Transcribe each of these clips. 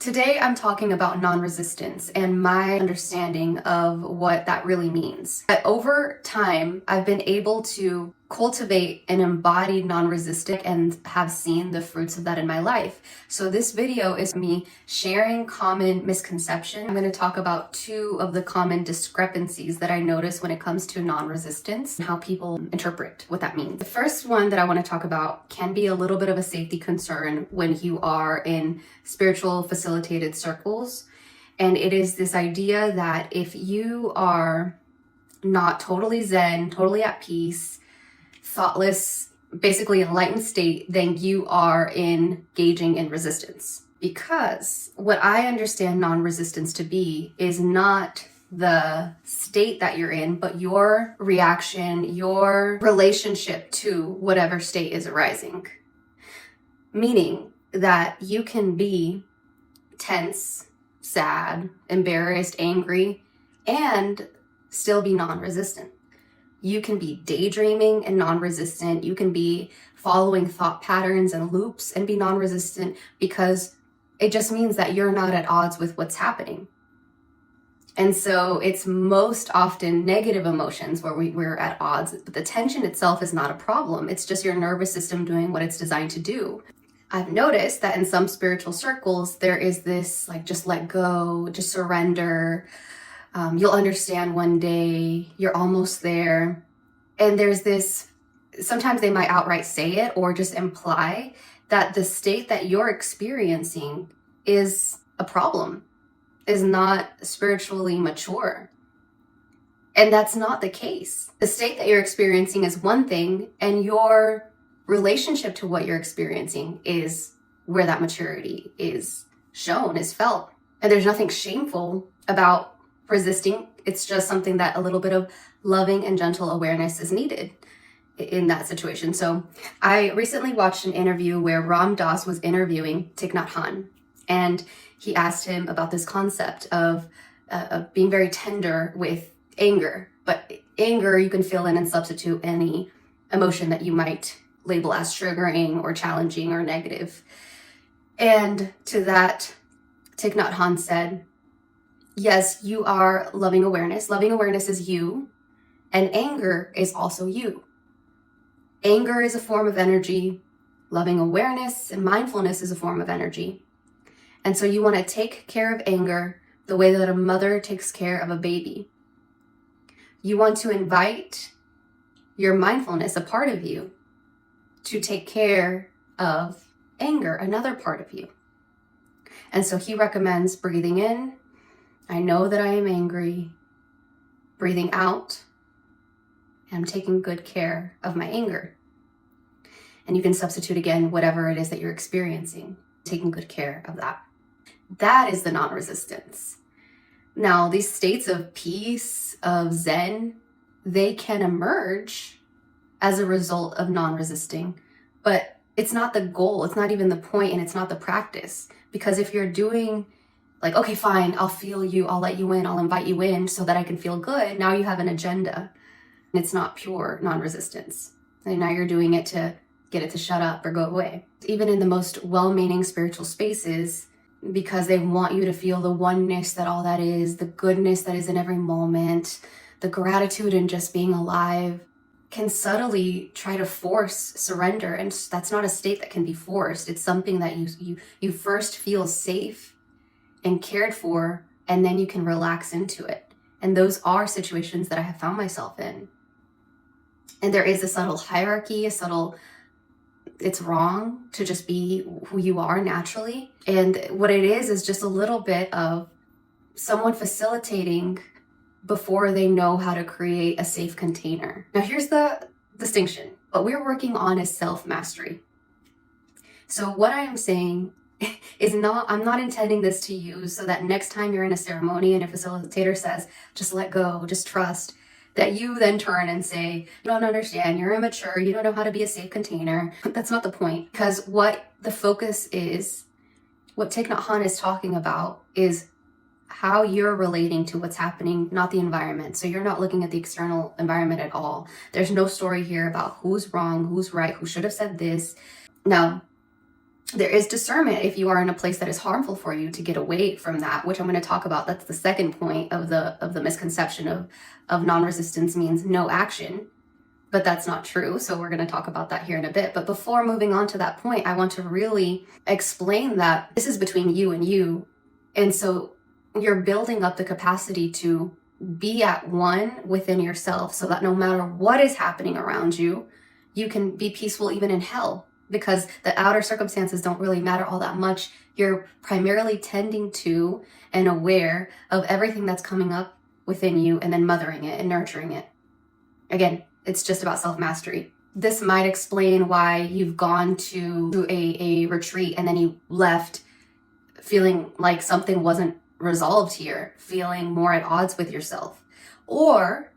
Today I'm talking about non-resistance and my understanding of what that really means. Over time, I've been able to cultivate an embodied non-resistant and have seen the fruits of that in my life. So this video is me sharing common misconceptions. I'm going to talk about two of the common discrepancies that I notice when it comes to non-resistance and how people interpret what that means. The first one that I want to talk about can be a little bit of a safety concern when you are in spiritual facilitated circles. And it is this idea that if you are not totally zen, totally at peace, thoughtless, basically enlightened state, then you are engaging in resistance. Because what I understand non-resistance to be is not the state that you're in, but your reaction, your relationship to whatever state is arising. Meaning that you can be tense, sad, embarrassed, angry, and still be non-resistant. You can be daydreaming and non-resistant. You can be following thought patterns and loops and be non-resistant because it just means that you're not at odds with what's happening. And so it's most often negative emotions where we're at odds, but the tension itself is not a problem. It's just your nervous system doing what it's designed to do. I've noticed that in some spiritual circles, there is this like, just let go, just surrender. You'll understand one day, you're almost there. And there's this, sometimes they might outright say it or just imply that the state that you're experiencing is a problem, is not spiritually mature. And that's not the case. The state that you're experiencing is one thing, and your relationship to what you're experiencing is where that maturity is shown, is felt. And there's nothing shameful about resisting. It's just something that a little bit of loving and gentle awareness is needed in that situation. So I recently watched an interview where Ram Dass was interviewing Thích Nhất Hạnh, and he asked him about this concept of being very tender with anger. But anger you can fill in and substitute any emotion that you might label as triggering or challenging or negative. And to that, Thích Nhất Hạnh said, yes, you are loving awareness. Loving awareness is you, and anger is also you. Anger is a form of energy. Loving awareness and mindfulness is a form of energy. And so you want to take care of anger the way that a mother takes care of a baby. You want to invite your mindfulness, a part of you, to take care of anger, another part of you. And so he recommends breathing in, I know that I am angry, breathing out, and I'm taking good care of my anger. And you can substitute again whatever it is that you're experiencing, taking good care of that. That is the non-resistance. Now, these states of peace, of zen, they can emerge as a result of non-resisting, but it's not the goal, it's not even the point, and it's not the practice. Because if you're doing like, okay, fine, I'll feel you, I'll let you in, I'll invite you in so that I can feel good, now you have an agenda. And it's not pure non-resistance. And now you're doing it to get it to shut up or go away. Even in the most well-meaning spiritual spaces, because they want you to feel the oneness that all that is, the goodness that is in every moment, the gratitude in just being alive, can subtly try to force surrender. And that's not a state that can be forced. It's something that you first feel safe and cared for, and then you can relax into it. And those are situations that I have found myself in. And there is a subtle hierarchy, it's wrong to just be who you are naturally. And what it is just a little bit of someone facilitating before they know how to create a safe container. Now here's the distinction. What we're working on is self-mastery. So what I am saying is I'm not intending this to use so that next time you're in a ceremony and a facilitator says, just let go, just trust, that you then turn and say, you don't understand, you're immature, you don't know how to be a safe container. That's not the point. Because what the focus is, what Thích Nhất Hạnh is talking about is how you're relating to what's happening, not the environment. So you're not looking at the external environment at all. There's no story here about who's wrong, who's right, who should have said this. No. There is discernment if you are in a place that is harmful for you to get away from that, which I'm going to talk about. That's the second point of the misconception of non-resistance means no action. But that's not true. So we're going to talk about that here in a bit. But before moving on to that point, I want to really explain that this is between you and you. And so you're building up the capacity to be at one within yourself so that no matter what is happening around you, you can be peaceful even in hell, because the outer circumstances don't really matter all that much. You're primarily tending to and aware of everything that's coming up within you and then mothering it and nurturing it. Again, it's just about self-mastery. This might explain why you've gone to a retreat and then you left feeling like something wasn't resolved here, feeling more at odds with yourself. Or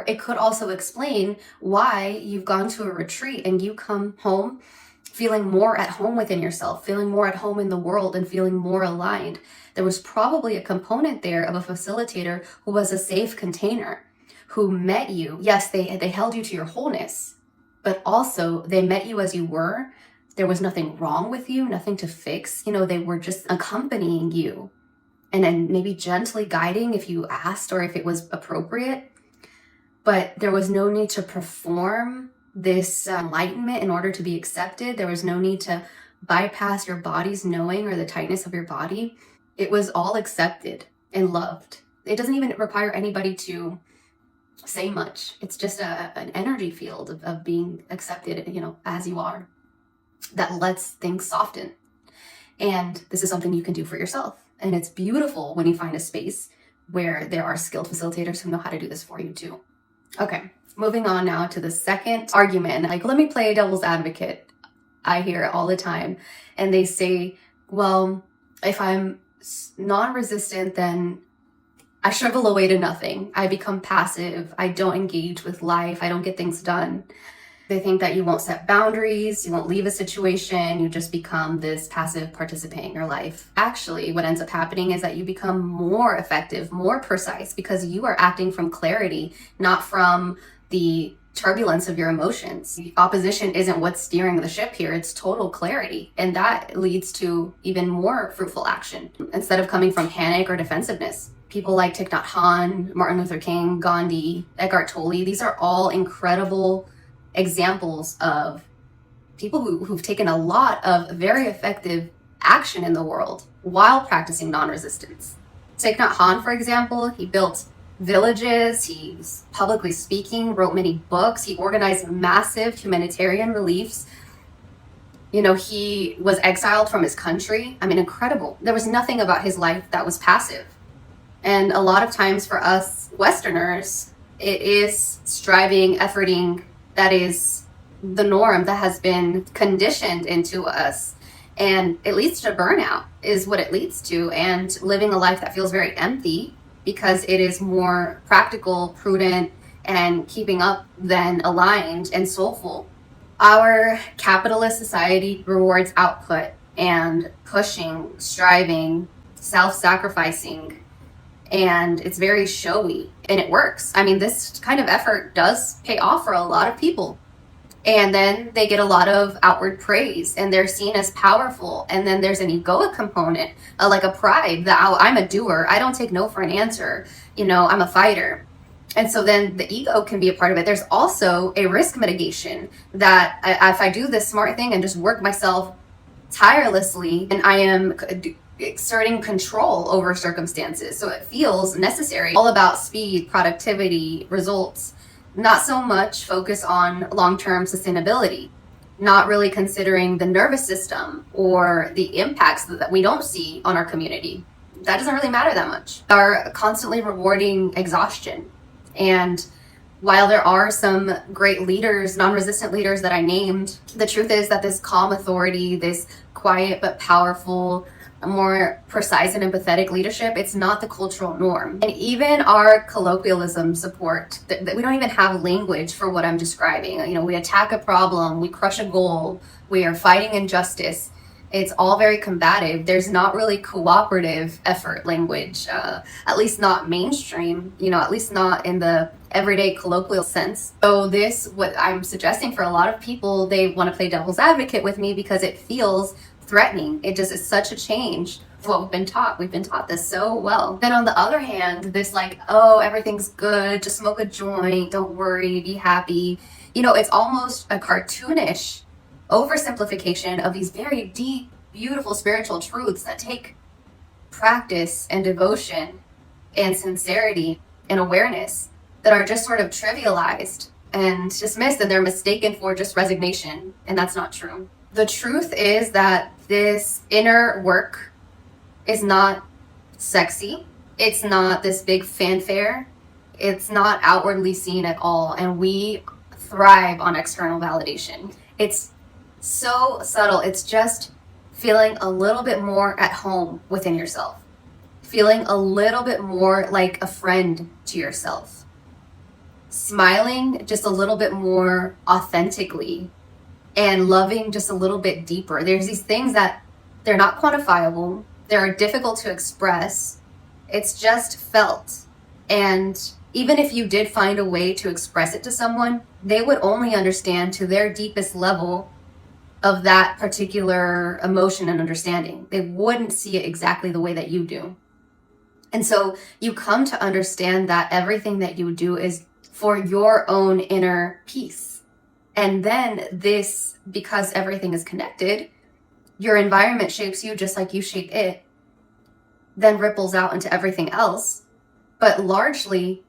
it could also explain why you've gone to a retreat and you come home feeling more at home within yourself, feeling more at home in the world, and feeling more aligned. There was probably a component there of a facilitator who was a safe container, who met you. Yes, they held you to your wholeness, but also they met you as you were. There was nothing wrong with you, nothing to fix. They were just accompanying you and then maybe gently guiding if you asked or if it was appropriate. But there was no need to perform this enlightenment in order to be accepted. There was no need to bypass your body's knowing or the tightness of your body. It was all accepted and loved. It doesn't even require anybody to say much. It's just an energy field of being accepted, as you are, that lets things soften. And this is something you can do for yourself. And it's beautiful when you find a space where there are skilled facilitators who know how to do this for you too. Okay, moving on now to the second argument. Let me play devil's advocate. I hear it all the time. And they say, well, if I'm non-resistant, then I shrivel away to nothing. I become passive. I don't engage with life. I don't get things done. They think that you won't set boundaries, you won't leave a situation, you just become this passive participant in your life. Actually, what ends up happening is that you become more effective, more precise, because you are acting from clarity, not from the turbulence of your emotions. The opposition isn't what's steering the ship here, it's total clarity. And that leads to even more fruitful action instead of coming from panic or defensiveness. People like Thích Nhất Hạnh, Martin Luther King, Gandhi, Eckhart Tolle, these are all incredible examples of people who've taken a lot of very effective action in the world while practicing non-resistance. Thích Nhất Hạnh, for example, he built villages, he's publicly speaking, wrote many books, he organized massive humanitarian reliefs. He was exiled from his country. Incredible. There was nothing about his life that was passive. And a lot of times for us Westerners, it is striving, efforting, that is the norm that has been conditioned into us. And it leads to burnout is what it leads to, and living a life that feels very empty because it is more practical, prudent, and keeping up than aligned and soulful. Our capitalist society rewards output and pushing, striving, self-sacrificing, and it's very showy, and it works. This kind of effort does pay off for a lot of people. And then they get a lot of outward praise and they're seen as powerful. And then there's an egoic component, like a pride that I'm a doer. I don't take no for an answer. I'm a fighter. And so then the ego can be a part of it. There's also a risk mitigation that if I do this smart thing and just work myself tirelessly, and I am exerting control over circumstances. So it feels necessary. All about speed, productivity, results. Not so much focus on long-term sustainability, not really considering the nervous system or the impacts that we don't see on our community. That doesn't really matter that much. Are constantly rewarding exhaustion. And while there are some great leaders, non-resistant leaders that I named, the truth is that this calm authority, this quiet but powerful, more precise and empathetic leadership, it's not the cultural norm. And even our colloquialism support that we don't even have language for what I'm describing. We attack a problem, we crush a goal, we are fighting injustice. It's all very combative. There's not really cooperative effort language, at least not mainstream, at least not in the everyday colloquial sense. So what I'm suggesting for a lot of people, they want to play devil's advocate with me because it feels threatening. It just is such a change from what we've been taught. We've been taught this so well. Then on the other hand, this like, oh, everything's good, just smoke a joint, don't worry, be happy. You know, it's almost a cartoonish oversimplification of these very deep, beautiful spiritual truths that take practice and devotion and sincerity and awareness that are just sort of trivialized and dismissed, and they're mistaken for just resignation. And that's not true. The truth is that this inner work is not sexy. It's not this big fanfare. It's not outwardly seen at all. And we thrive on external validation. It's so subtle. It's just feeling a little bit more at home within yourself, feeling a little bit more like a friend to yourself, smiling just a little bit more authentically, and loving just a little bit deeper. There's these things that they're not quantifiable, they're difficult to express, it's just felt. And even if you did find a way to express it to someone, they would only understand to their deepest level of that particular emotion and understanding. They wouldn't see it exactly the way that you do. And so you come to understand that everything that you do is for your own inner peace. And then this, because everything is connected, your environment shapes you just like you shape it, then ripples out into everything else. But largely,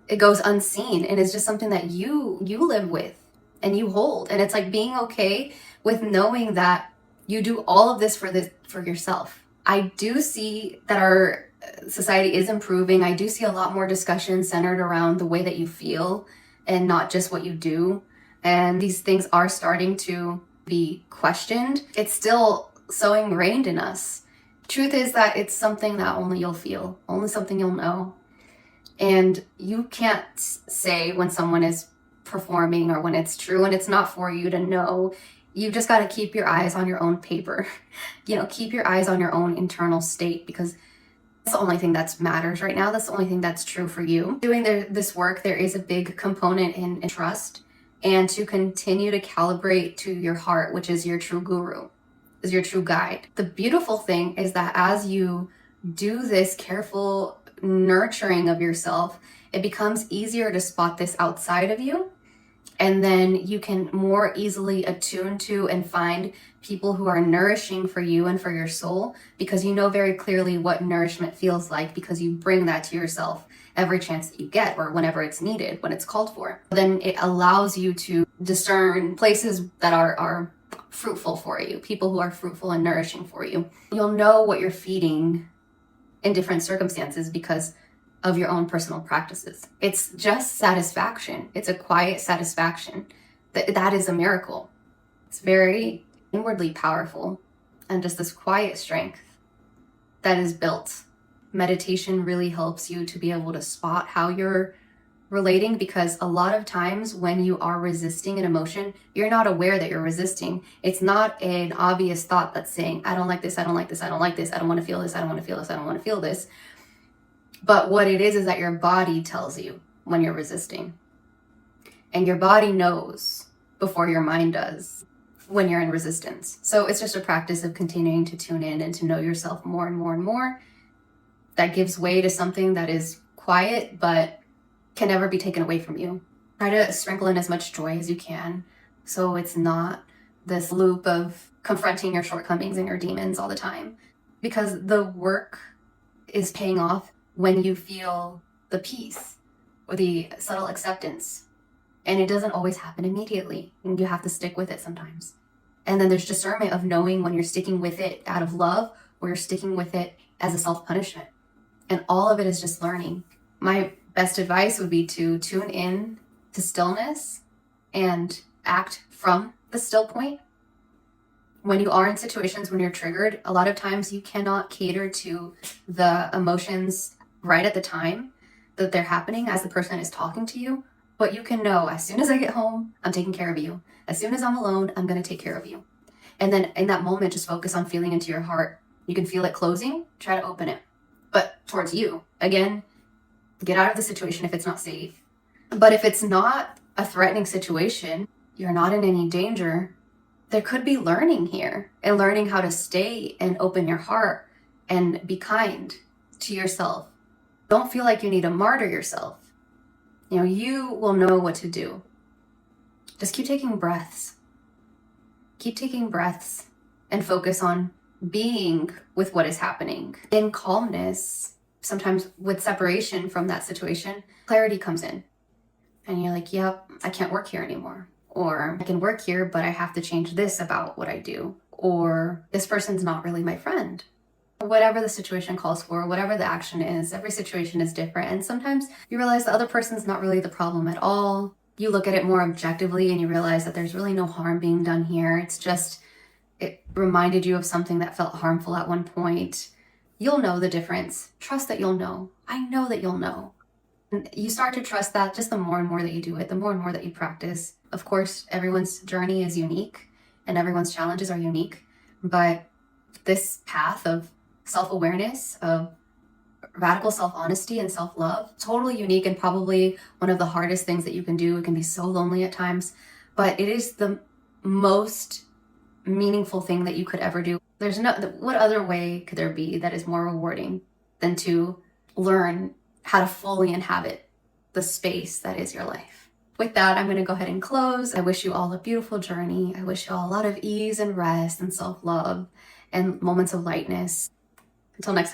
it goes unseen and is just something that you live with and you hold. And it's like being okay with knowing that you do all of this for yourself. I do see that our society is improving. I do see a lot more discussion centered around the way that you feel and not just what you do. And these things are starting to be questioned. It's still so ingrained in us. Truth is that it's something that only you'll feel, only something you'll know. And you can't say when someone is performing or when it's true, and it's not for you to know. You just got to keep your eyes on your own paper. Keep your eyes on your own internal state, because that's the only thing that matters right now. That's the only thing that's true for you. Doing this work, there is a big component in trust and to continue to calibrate to your heart, which is your true guru, is your true guide. The beautiful thing is that as you do this careful nurturing of yourself, it becomes easier to spot this outside of you. And then you can more easily attune to and find people who are nourishing for you and for your soul, because you know very clearly what nourishment feels like, because you bring that to yourself every chance that you get, or whenever it's needed, when it's called for. Then it allows you to discern places that are fruitful for you, people who are fruitful and nourishing for you. You'll know what you're feeding in different circumstances because of your own personal practices. It's just satisfaction. It's a quiet satisfaction. That is a miracle. It's very inwardly powerful, and just this quiet strength that is built. Meditation really helps you to be able to spot how you're relating, because a lot of times when you are resisting an emotion, you're not aware that you're resisting. It's not an obvious thought that's saying, I don't like this, I don't like this, I don't like this, I don't want to feel this, I don't want to feel this, I don't want to feel this. But what it is that your body tells you when you're resisting. And your body knows before your mind does when you're in resistance. So it's just a practice of continuing to tune in and to know yourself more and more and more. That gives way to something that is quiet but can never be taken away from you. Try to sprinkle in as much joy as you can, so it's not this loop of confronting your shortcomings and your demons all the time. Because the work is paying off when you feel the peace or the subtle acceptance. And it doesn't always happen immediately. And you have to stick with it sometimes. And then there's discernment of knowing when you're sticking with it out of love or you're sticking with it as a self-punishment. And all of it is just learning. My best advice would be to tune in to stillness and act from the still point. When you are in situations when you're triggered, a lot of times you cannot cater to the emotions right at the time that they're happening as the person is talking to you. But you can know, as soon as I get home, I'm taking care of you. As soon as I'm alone, I'm going to take care of you. And then in that moment, just focus on feeling into your heart. You can feel it closing, try to open it. But towards you. Again, get out of the situation if it's not safe. But if it's not a threatening situation, you're not in any danger, there could be learning here and learning how to stay and open your heart and be kind to yourself. Don't feel like you need to martyr yourself. You will know what to do. Just keep taking breaths. Keep taking breaths and focus on being with what is happening. In calmness, sometimes with separation from that situation, clarity comes in. And you're like, yep, I can't work here anymore. Or I can work here, but I have to change this about what I do. Or this person's not really my friend. Whatever the situation calls for, whatever the action is, every situation is different. And sometimes you realize the other person's not really the problem at all. You look at it more objectively and you realize that there's really no harm being done here. It's just, it reminded you of something that felt harmful at one point. You'll know the difference. Trust that you'll know. I know that you'll know. And you start to trust that just the more and more that you do it, the more and more that you practice. Of course, everyone's journey is unique and everyone's challenges are unique. But this path of self-awareness, of radical self-honesty and self-love, totally unique and probably one of the hardest things that you can do. It can be so lonely at times, but it is the most meaningful thing that you could ever do. There's no, what other way could there be that is more rewarding than to learn how to fully inhabit the space that is your life? With that, I'm going to go ahead and close. I wish you all a beautiful journey. I wish you all a lot of ease and rest and self-love and moments of lightness. Until next time.